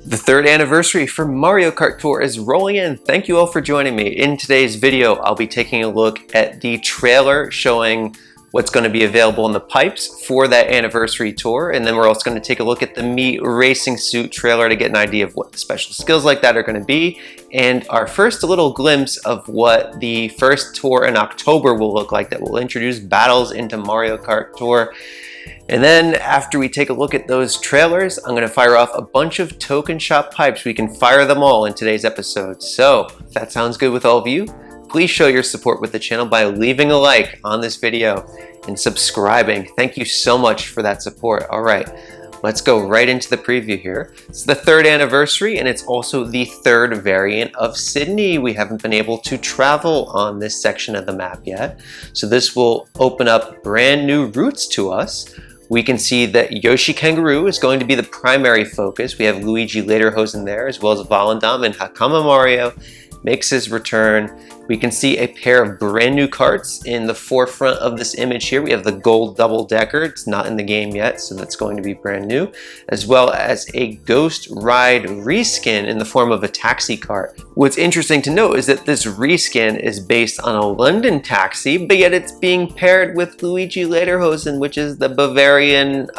The third anniversary for Mario Kart Tour is rolling in. Thank you all for joining me. In today's video, I'll be taking a look at the trailer showing what's going to be available in the pipes for that anniversary tour. And then we're also going to take a look at the Mii Racing Suit trailer to get an idea of what the special skills like that are going to be. And our first little glimpse of what the first tour in October will look like that will introduce battles into Mario Kart Tour. And then after we take a look at those trailers, I'm going to fire off a bunch of token shop pipes. We can fire them all in today's episode. So if that sounds good with all of you, please show your support with the channel by leaving a like on this video and subscribing. Thank you so much for that support. All right, let's go right into the preview here. It's the third anniversary and it's also the third variant of Sydney. We haven't been able to travel on this section of the map yet. So this will open up brand new routes to us. We can see that Yoshi Kangaroo is going to be the primary focus. We have Luigi Lederhosen there, as well as Volendam, and Hakama Mario makes his return. We can see a pair of brand new karts in the forefront of this image here. We have the gold double-decker. It's not in the game yet, so that's going to be brand new, as well as a Ghost Ride reskin in the form of a taxi cart. What's interesting to note is that this reskin is based on a London taxi, but yet it's being paired with Luigi Lederhosen, which is the Bavarian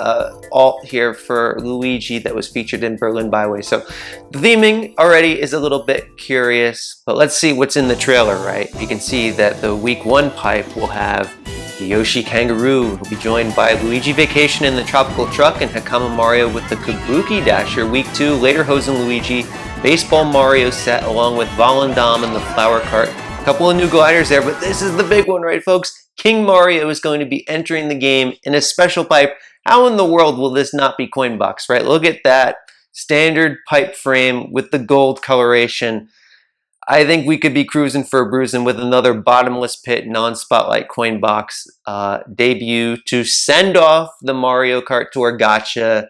alt here for Luigi that was featured in Berlin Byway. So the theming already is a little bit curious, but let's see what's in the trailer. Right, you can see that the week one pipe will have Yoshi Kangaroo, who'll be joined by Luigi Vacation in the Tropical Truck and Hakama Mario with the Kabuki Dasher. Week two, Lederhosen Luigi, Baseball Mario set along with Volendam and the Flower Cart. A couple of new gliders there, but this is the big one, right, folks? King Mario is going to be entering the game in a special pipe. How in the world will this not be Coinbox, right? Look at that standard pipe frame with the gold coloration. I think we could be cruising for a bruising with another bottomless pit non-spotlight coin box debut to send off the Mario Kart Tour Gacha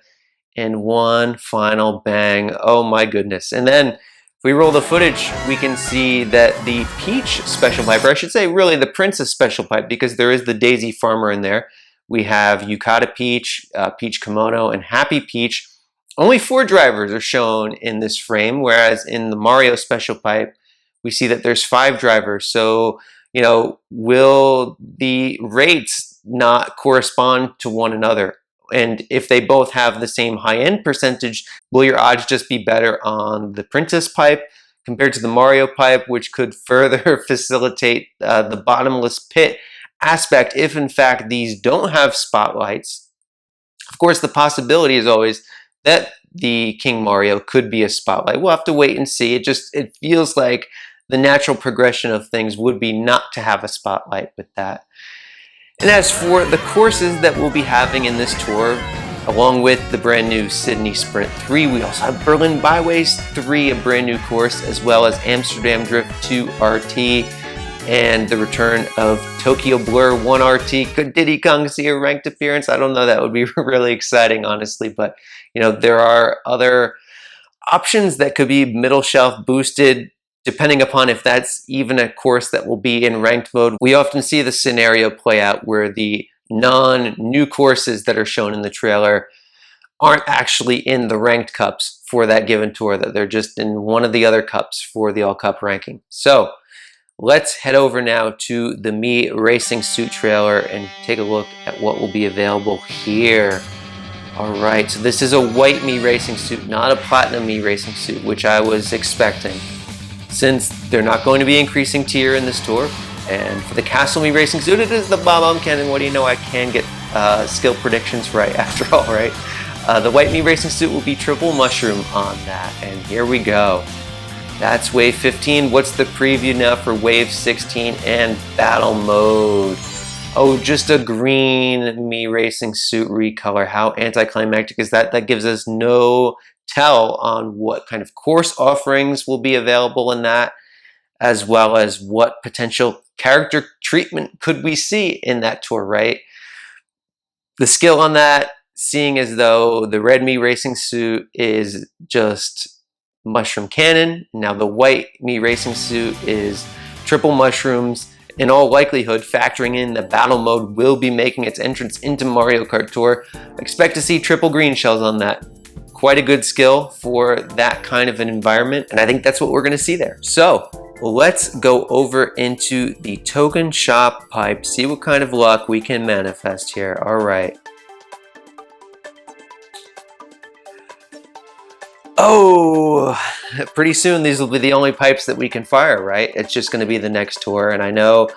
in one final bang. Oh my goodness. And then if we roll the footage, we can see that the Peach special pipe, or I should say really the Princess special pipe, because there is the Daisy Farmer in there. We have Yukata Peach, Peach Kimono, and Happy Peach. Only 4 drivers are shown in this frame, whereas in the Mario special pipe, we see that there's 5 drivers. So, you know, will the rates not correspond to one another? And if they both have the same high-end percentage, will your odds just be better on the Princess pipe compared to the Mario pipe, which could further facilitate the bottomless pit aspect if in fact these don't have spotlights? Of course, the possibility is always that the King Mario could be a spotlight. We'll have to wait and see. It feels like the natural progression of things would be not to have a spotlight with that. And as for the courses that we'll be having in this tour, along with the brand new Sydney Sprint 3, we also have Berlin Byways 3, a brand new course, as well as Amsterdam Drift 2 RT, and the return of Tokyo Blur 1 RT. Could Diddy Kong see a ranked appearance? I don't know. That would be really exciting, honestly. But, you know, there are other options that could be middle shelf boosted, depending upon if that's even a course that will be in ranked mode. We often see the scenario play out where the non-new courses that are shown in the trailer aren't actually in the ranked cups for that given tour, that they're just in one of the other cups for the all-cup ranking. So let's head over now to the Mii Racing Suit trailer and take a look at what will be available here. All right, so this is a white Mii Racing Suit, not a platinum Mii Racing Suit, which I was expecting, since they're not going to be increasing tier in this tour. And for the Castle Mii Racing Suit, it is the Bob-omb Cannon. What do you know? I can get skill predictions right after all, right? The white Mii Racing Suit will be triple mushroom on that. And here we go. That's wave 15. What's the preview now for wave 16 and battle mode? Oh, just a green Mii Racing Suit recolor. How anticlimactic is that? That gives us no tell on what kind of course offerings will be available in that, as well as what potential character treatment could we see in that tour, right? The skill on that, seeing as though the red Mii Racing Suit is just mushroom cannon, now the white Mii Racing Suit is triple mushrooms. In all likelihood, factoring in the battle mode will be making its entrance into Mario Kart Tour. Expect to see triple green shells on that. quite a good skill for that kind of an environment, and I think that's what we're going to see there. So let's go over into the token shop pipe, see what kind of luck we can manifest here. All right. Oh, pretty soon these will be the only pipes that we can fire, right? It's just going to be the next tour, and I know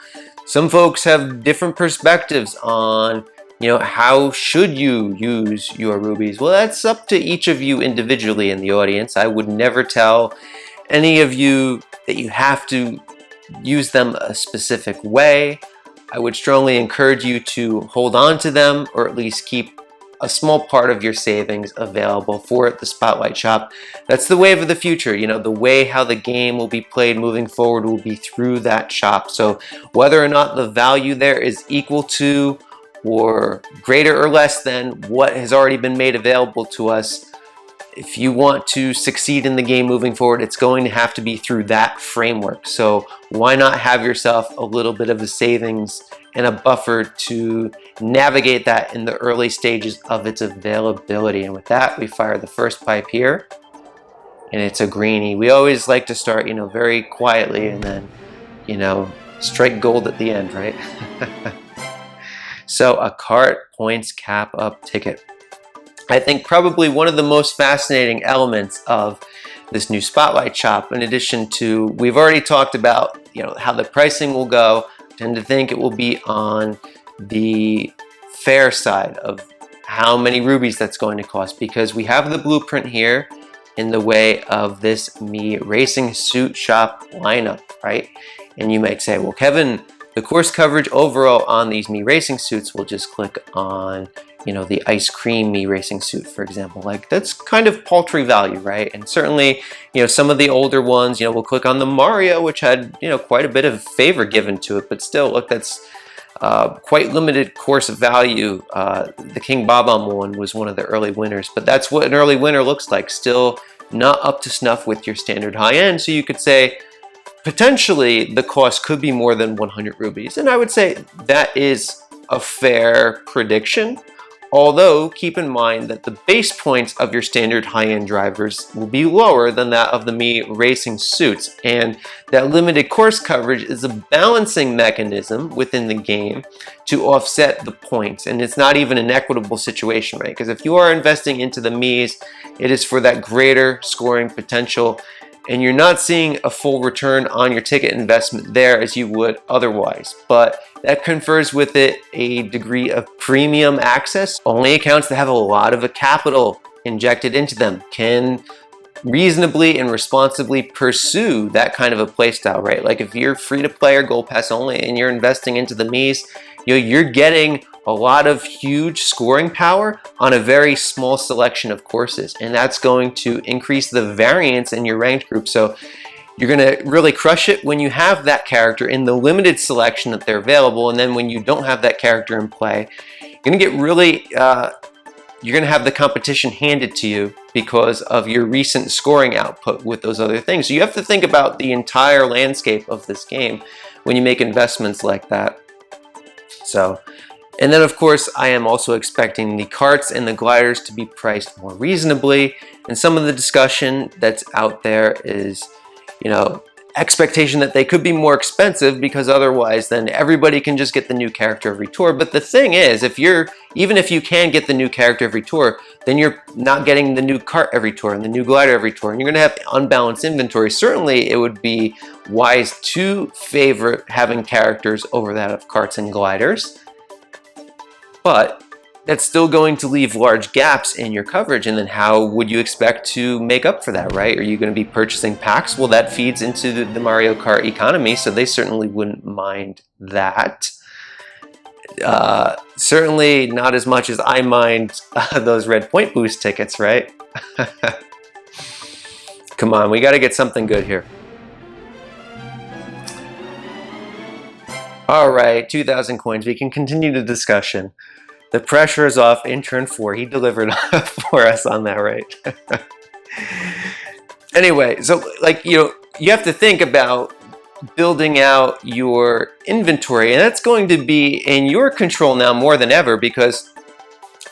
some folks have different perspectives on, you know, how should you use your rubies? Well, that's up to each of you individually in the audience. I would never tell any of you that you have to use them a specific way. I would strongly encourage you to hold on to them, or at least keep a small part of your savings available for the Spotlight Shop. That's the wave of the future. You know, the way how the game will be played moving forward will be through that shop. So whether or not the value there is equal to or greater or less than what has already been made available to us, if you want to succeed in the game moving forward, it's going to have to be through that framework. So why not have yourself a little bit of a savings and a buffer to navigate that in the early stages of its availability. And with that, we fire the first pipe here, and it's a greenie. We always like to start, you know, very quietly and then, you know, strike gold at the end, right? So a cart points cap up ticket. I think probably one of the most fascinating elements of this new Spotlight Shop, in addition to, we've already talked about, you know, how the pricing will go. I tend to think it will be on the fair side of how many rubies that's going to cost, because we have the blueprint here in the way of this Mii Racing Suit Shop lineup, right? And you might say, well, Kevin, the course coverage overall on these Mii Racing Suits, will just click on, you know, the ice cream Mii Racing Suit, for example. Like, that's kind of paltry value, right? And certainly, you know, some of the older ones, you know, we'll click on the Mario, which had, you know, quite a bit of favor given to it, but still, look, that's quite limited course value. The King Bob-omb one was one of the early winners, but that's what an early winner looks like. Still not up to snuff with your standard high end. So you could say, potentially, the cost could be more than 100 rubies. And I would say that is a fair prediction. Although, keep in mind that the base points of your standard high-end drivers will be lower than that of the Mii Racing Suits. And that limited course coverage is a balancing mechanism within the game to offset the points. And it's not even an equitable situation, right? Because if you are investing into the Miis, it is for that greater scoring potential, and you're not seeing a full return on your ticket investment there as you would otherwise. But that confers with it a degree of premium access. Only accounts that have a lot of a capital injected into them can reasonably and responsibly pursue that kind of a playstyle, right? Like if you're free to play or gold pass only and you're investing into the Miis, you know, you're getting a lot of huge scoring power on a very small selection of courses, and that's going to increase the variance in your ranked group. So you're going to really crush it when you have that character in the limited selection that they're available, and then when you don't have that character in play, you're going to get really you're going to have the competition handed to you because of your recent scoring output with those other things. So you have to think about the entire landscape of this game when you make investments like that. So, and then of course, I am also expecting the carts and the gliders to be priced more reasonably. And some of the discussion that's out there is, you know, expectation that they could be more expensive because otherwise then everybody can just get the new character every tour. But the thing is, even if you can get the new character every tour, then you're not getting the new cart every tour and the new glider every tour, and you're going to have unbalanced inventory. Certainly it would be wise to favor having characters over that of carts and gliders, but that's still going to leave large gaps in your coverage. And then how would you expect to make up for that, right? Are you going to be purchasing packs? Well, that feeds into the Mario Kart economy, so they certainly wouldn't mind that. Certainly not as much as I mind those red point boost tickets, right? Come on, we got to get something good here. All right, 2,000 coins. We can continue the discussion. The pressure is off in turn 4. He delivered for us on that, right? Anyway, so like, you know, you have to think about building out your inventory, and that's going to be in your control now more than ever, because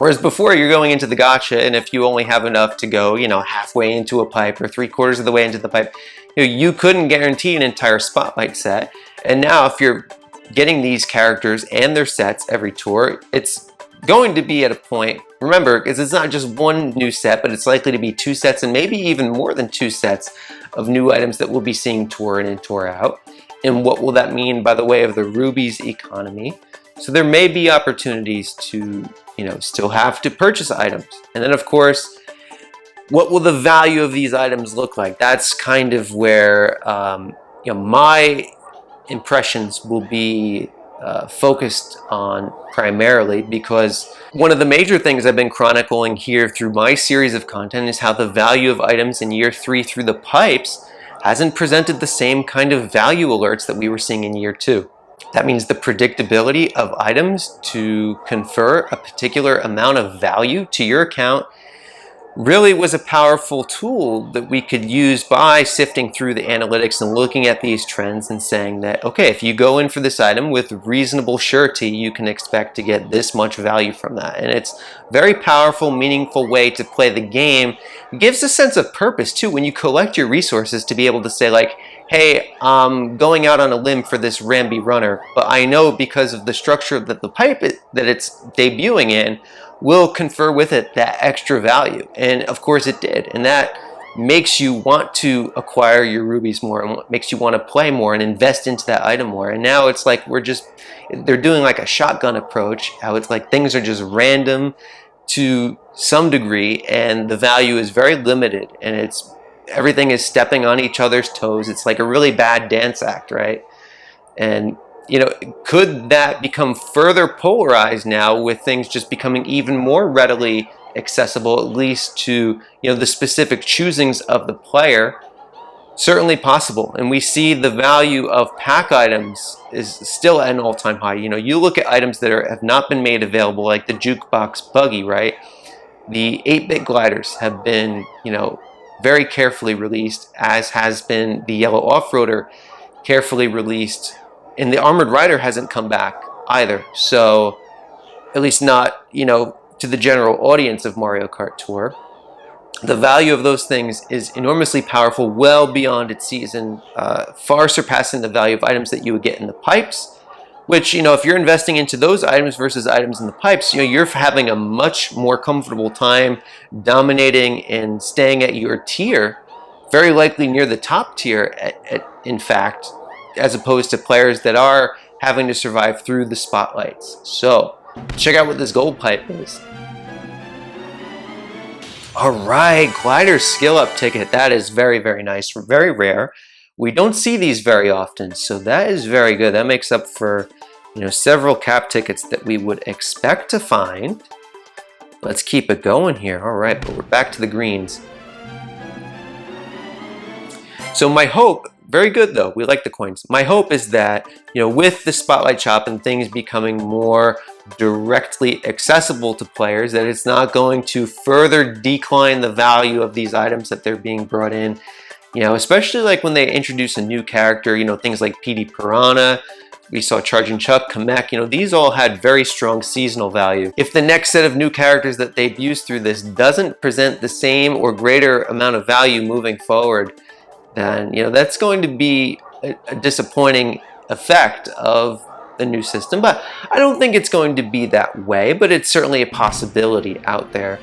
Whereas before, you're going into the gacha, and if you only have enough to go, you know, halfway into a pipe or 3/4 of the way into the pipe, you couldn't guarantee an entire spotlight set. And now if you're getting these characters and their sets every tour, it's going to be at a point, remember, because it's not just one new set, but it's likely to be 2 sets and maybe even more than 2 sets of new items that we'll be seeing tour in and tour out. And what will that mean by the way of the rubies economy? So there may be opportunities to, you know, still have to purchase items. And then of course, what will the value of these items look like? That's kind of where you know, my impressions will be focused on primarily, because one of the major things I've been chronicling here through my series of content is how the value of items in year 3 through the pipes hasn't presented the same kind of value alerts that we were seeing in year 2. That means the predictability of items to confer a particular amount of value to your account really was a powerful tool that we could use by sifting through the analytics and looking at these trends and saying that, okay, if you go in for this item with reasonable surety, you can expect to get this much value from that. And it's a very powerful, meaningful way to play the game. It gives a sense of purpose too when you collect your resources to be able to say like, hey, I'm going out on a limb for this Ramby runner, but I know because of the structure that the pipe that it's debuting in will confer with it that extra value. And of course it did. And that makes you want to acquire your rubies more and makes you want to play more and invest into that item more. And now it's like they're doing like a shotgun approach, how it's like things are just random to some degree and the value is very limited and everything is stepping on each other's toes. It's like a really bad dance act, right? And you know, could that become further polarized now with things just becoming even more readily accessible, at least to, you know, the specific choosings of the player? Certainly possible. And we see the value of pack items is still at an all-time high. You know, you look at items that have not been made available, like the jukebox buggy, right? The 8-bit gliders have been, you know, very carefully released, as has been the yellow off-roader carefully released. And the armored rider hasn't come back either. So at least not, you know, to the general audience of Mario Kart Tour. The value of those things is enormously powerful, well beyond its season, far surpassing the value of items that you would get in the pipes, which, you know, if you're investing into those items versus items in the pipes, you know, you're having a much more comfortable time dominating and staying at your tier, very likely near the top tier, in fact, as opposed to players that are having to survive through the spotlights. So check out what this gold pipe is. All right, glider skill up ticket. That is very, very nice, very rare. We don't see these very often, so that is very good. That makes up for, you know, several cap tickets that we would expect to find. Let's keep it going here. All right, but we're back to the greens. So my hope, very good though, we like the coins. My hope is that, you know, with the spotlight shop and things becoming more directly accessible to players, that it's not going to further decline the value of these items that they're being brought in. You know, especially like when they introduce a new character, you know, things like PD Piranha, we saw Charging Chuck, Kamek, you know, these all had very strong seasonal value. If the next set of new characters that they've used through this doesn't present the same or greater amount of value moving forward, then, you know, that's going to be a disappointing effect of the new system. But I don't think it's going to be that way, but it's certainly a possibility out there.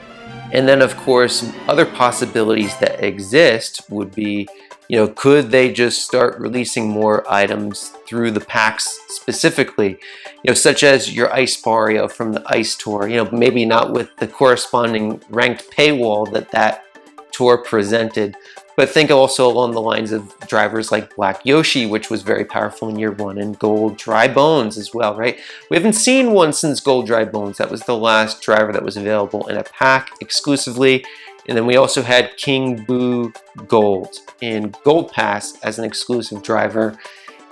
And then, of course, other possibilities that exist would be, you know, could they just start releasing more items through the packs specifically, you know, such as your Ice Mario from the Ice Tour, you know, maybe not with the corresponding ranked paywall that tour presented, but think also along the lines of drivers like Black Yoshi, which was very powerful in year 1, and Gold Dry Bones as well, right? We haven't seen one since Gold Dry Bones. That was the last driver that was available in a pack exclusively. And then we also had King Boo Gold in Gold Pass as an exclusive driver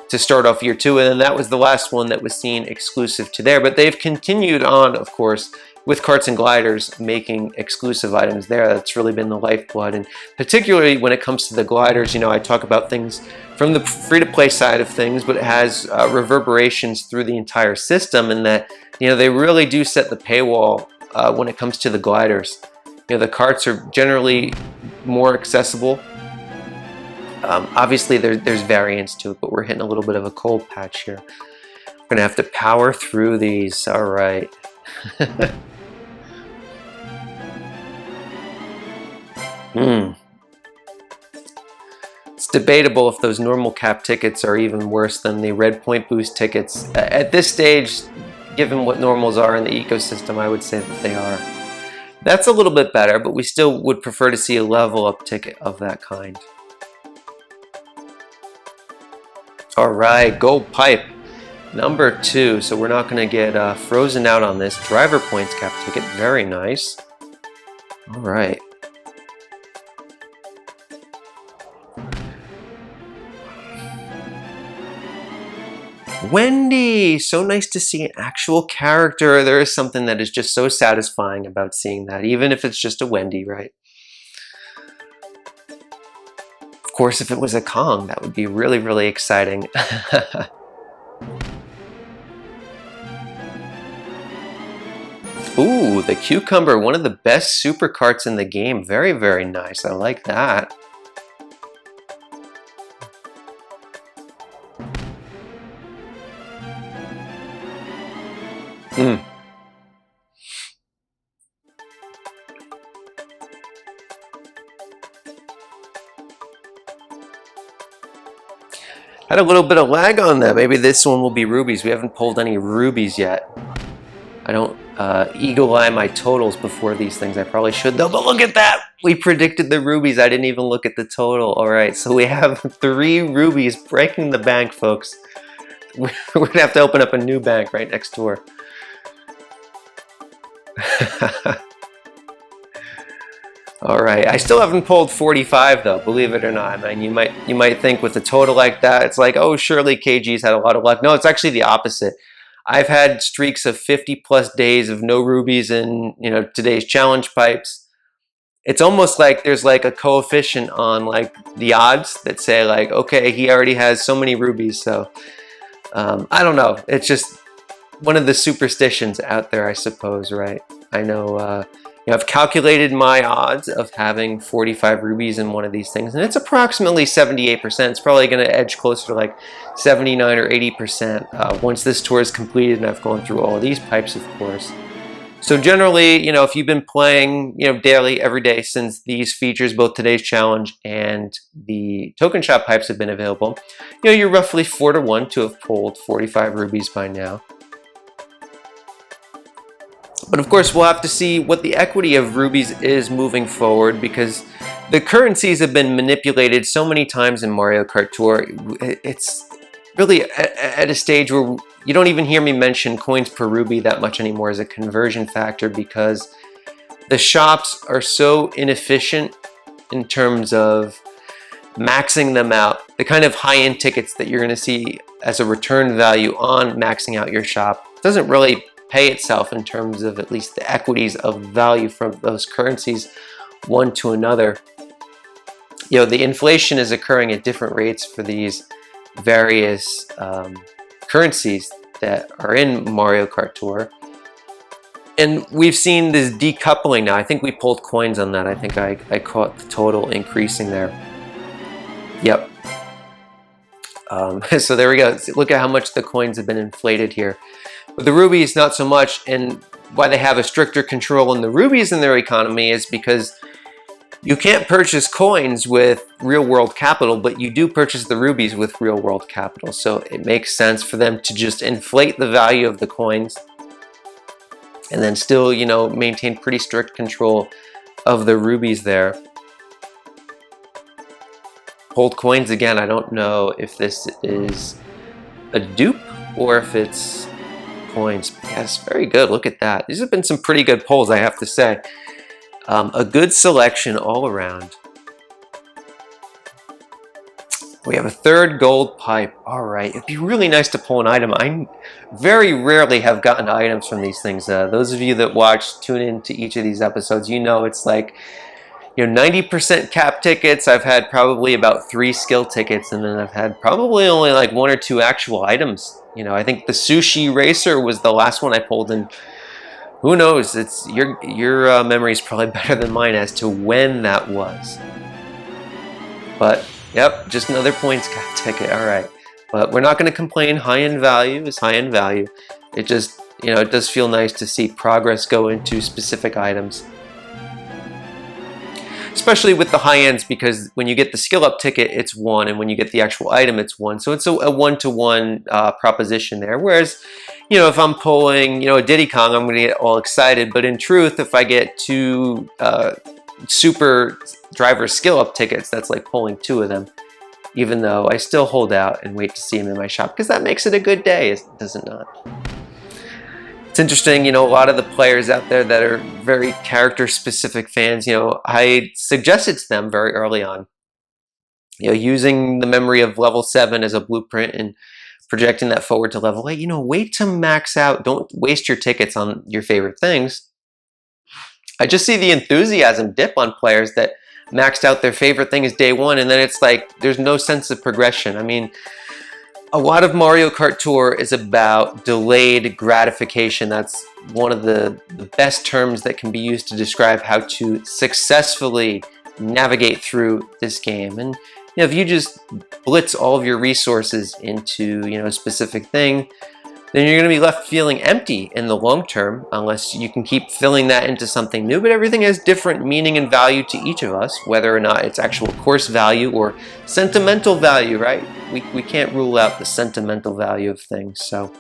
to start off year 2. And then that was the last one that was seen exclusive to there. But they've continued on, of course, with Karts and Gliders making exclusive items there. That's really been the lifeblood. And particularly when it comes to the gliders, you know, I talk about things from the free-to-play side of things, but it has reverberations through the entire system, and that, you know, they really do set the paywall when it comes to the gliders. You know, the carts are generally more accessible. Obviously, there's variance to it, but we're hitting a little bit of a cold patch here. We're gonna have to power through these. All right. It's debatable if those normal cap tickets are even worse than the red point boost tickets. At this stage, given what normals are in the ecosystem, I would say that they are. That's a little bit better, but we still would prefer to see a level up ticket of that kind. All right, gold pipe, number 2. So we're not gonna get frozen out on this. Driver points cap ticket, very nice. All right. Wendy! So nice to see an actual character. There is something that is just so satisfying about seeing that, even if it's just a Wendy, right? Of course, if it was a Kong, that would be really, really exciting. Ooh, the Cucumber, one of the best super carts in the game. Very, very nice. I like that. Had a little bit of lag on that. Maybe this one will be rubies. We haven't pulled any rubies yet. I don't eagle eye my totals before these things. I probably should though, but look at that. We predicted the rubies. I didn't even look at the total. All right, so we have 3 rubies breaking the bank, folks. We're gonna have to open up a new bank right next door. All right, I still haven't pulled 45 though, believe it or not. I mean, you might think with a total like that, it's like, oh, surely KG's had a lot of luck. No, it's actually the opposite. I've had streaks of 50+ days of no rubies in, you know, today's challenge pipes. It's almost like there's like a coefficient on like the odds that say like, okay, he already has so many rubies. So I don't know. It's just one of the superstitions out there, I suppose, right? I know, you know, I've calculated my odds of having 45 rubies in one of these things, and it's approximately 78%. It's probably going to edge closer to like 79 or 80% once this tour is completed and I've gone through all of these pipes, of course. So generally, you know, if you've been playing, you know, daily, every day since these features, both today's challenge and the token shop pipes have been available, you know, you're roughly 4 to 1 to have pulled 45 rubies by now. But of course, we'll have to see what the equity of rubies is moving forward, because the currencies have been manipulated so many times in Mario Kart Tour. It's really at a stage where you don't even hear me mention coins per ruby that much anymore as a conversion factor, because the shops are so inefficient in terms of maxing them out. The kind of high-end tickets that you're going to see as a return value on maxing out your shop doesn't really pay itself in terms of at least the equities of value from those currencies one to another. You know, the inflation is occurring at different rates for these various currencies that are in Mario Kart Tour. And we've seen this decoupling now. I think we pulled coins on that. I think I caught the total increasing there. Yep. So there we go. Look at how much the coins have been inflated here. With the rubies, not so much, and why they have a stricter control on the rubies in their economy is because you can't purchase coins with real-world capital, but you do purchase the rubies with real-world capital. So it makes sense for them to just inflate the value of the coins and then still, you know, maintain pretty strict control of the rubies there. Hold coins again. I don't know if this is a dupe or if it's coins. Yes, very good. Look at that. These have been some pretty good pulls, I have to say. A good selection all around. We have a 3rd gold pipe. All right, it'd be really nice to pull an item. I very rarely have gotten items from these things. Those of you that tune in to each of these episodes, you know it's like, you know, 90% cap tickets. I've had probably about 3 skill tickets, and then I've had probably only like 1 or 2 actual items. You know, I think the Sushi Racer was the last one I pulled in Who knows? It's your memory is probably better than mine as to when that was. But yep, just another points cap ticket. All right, but we're not going to complain. High-end value is high-end value. It just, you know, it does feel nice to see progress go into specific items, especially with the high ends, because when you get the skill up ticket, it's 1, and when you get the actual item, it's 1. So it's a one-to-one proposition there. Whereas, you know, if I'm pulling, you know, a Diddy Kong, I'm going to get all excited. But in truth, if I get 2 super driver skill up tickets, that's like pulling 2 of them. Even though I still hold out and wait to see them in my shop, because that makes it a good day, does it not? It's interesting, you know, a lot of the players out there that are very character-specific fans, you know, I suggested to them very early on, you know, using the memory of level 7 as a blueprint and projecting that forward to level 8, you know, wait to max out. Don't waste your tickets on your favorite things. I just see the enthusiasm dip on players that maxed out their favorite thing is day 1, and then it's like there's no sense of progression. I mean, a lot of Mario Kart Tour is about delayed gratification. That's one of the best terms that can be used to describe how to successfully navigate through this game. And you know, if you just blitz all of your resources into, you know, a specific thing, then you're going to be left feeling empty in the long term, unless you can keep filling that into something new. But everything has different meaning and value to each of us, whether or not it's actual course value or sentimental value, right? We can't rule out the sentimental value of things. So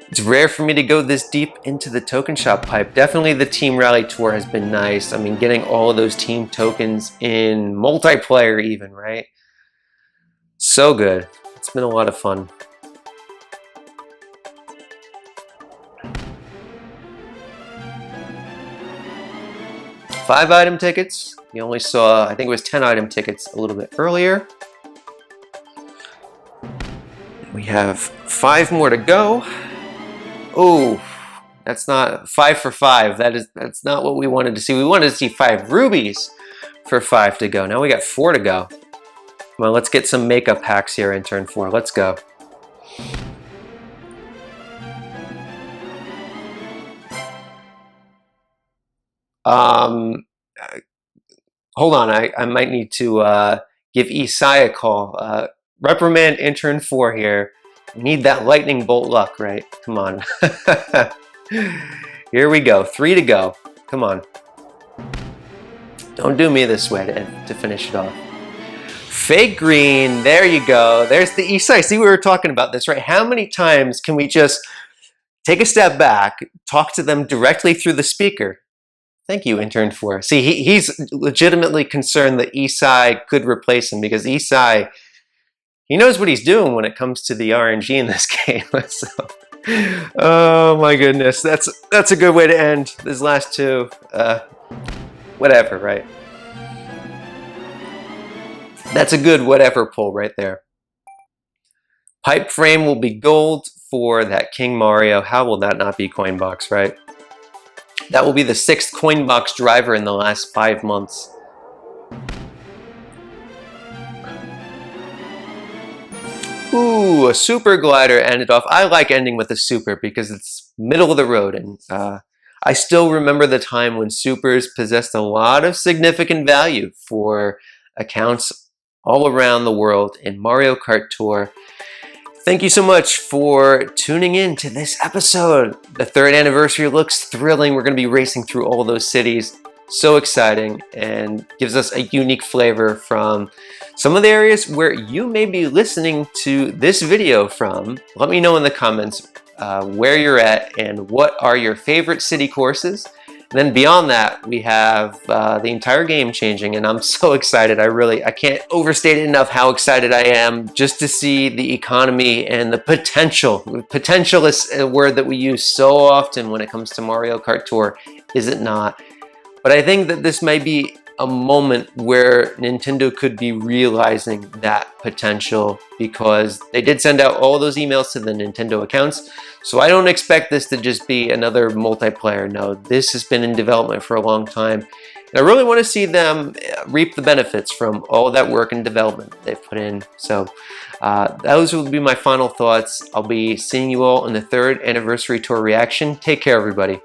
it's rare for me to go this deep into the token shop pipe. Definitely the Team Rally Tour has been nice. I mean, getting all of those team tokens in multiplayer even, right? So good. It's been a lot of fun. Five item tickets. You only saw, I think it was 10 item tickets a little bit earlier. We have 5 more to go. Oh, that's not 5 for 5. That's not what we wanted to see. We wanted to see 5 rubies for 5 to go. Now we got 4 to go. Come on, let's get some makeup hacks here in turn 4. Let's go. Hold on, I might need to give Isai a call. Reprimand intern 4 here. Need that lightning bolt luck, right? Come on. Here we go. 3 to go. Come on. Don't do me this way to finish it off. Fake green. There you go. There's the Isai. See, we were talking about this, right? How many times can we just take a step back, talk to them directly through the speaker? Thank you, intern 4. See, he's legitimately concerned that Isai could replace him, because Isai, he knows what he's doing when it comes to the RNG in this game. So, oh my goodness, that's a good way to end these last 2. Whatever, right? That's a good whatever pull right there. Pipe frame will be gold for that King Mario. How will that not be coin box, right? That will be the 6th coin box driver in the last 5 months. Ooh, a super glider ended off. I like ending with a super because it's middle of the road, and I still remember the time when supers possessed a lot of significant value for accounts all around the world in Mario Kart Tour. Thank you so much for tuning in to this episode. The 3rd anniversary looks thrilling. We're going to be racing through all those cities. So exciting, and gives us a unique flavor from some of the areas where you may be listening to this video from. Let me know in the comments where you're at and what are your favorite city courses. And then beyond that, we have the entire game changing, and I'm so excited. I can't overstate it enough how excited I am just to see the economy and the potential. Potential is a word that we use so often when it comes to Mario Kart Tour, is it not? But I think that this might be a moment where Nintendo could be realizing that potential, because they did send out all those emails to the Nintendo accounts. So I don't expect this to just be another multiplayer. No, this has been in development for a long time. And I really want to see them reap the benefits from all that work and development they've put in. So those will be my final thoughts. I'll be seeing you all in the 3rd anniversary tour reaction. Take care, everybody.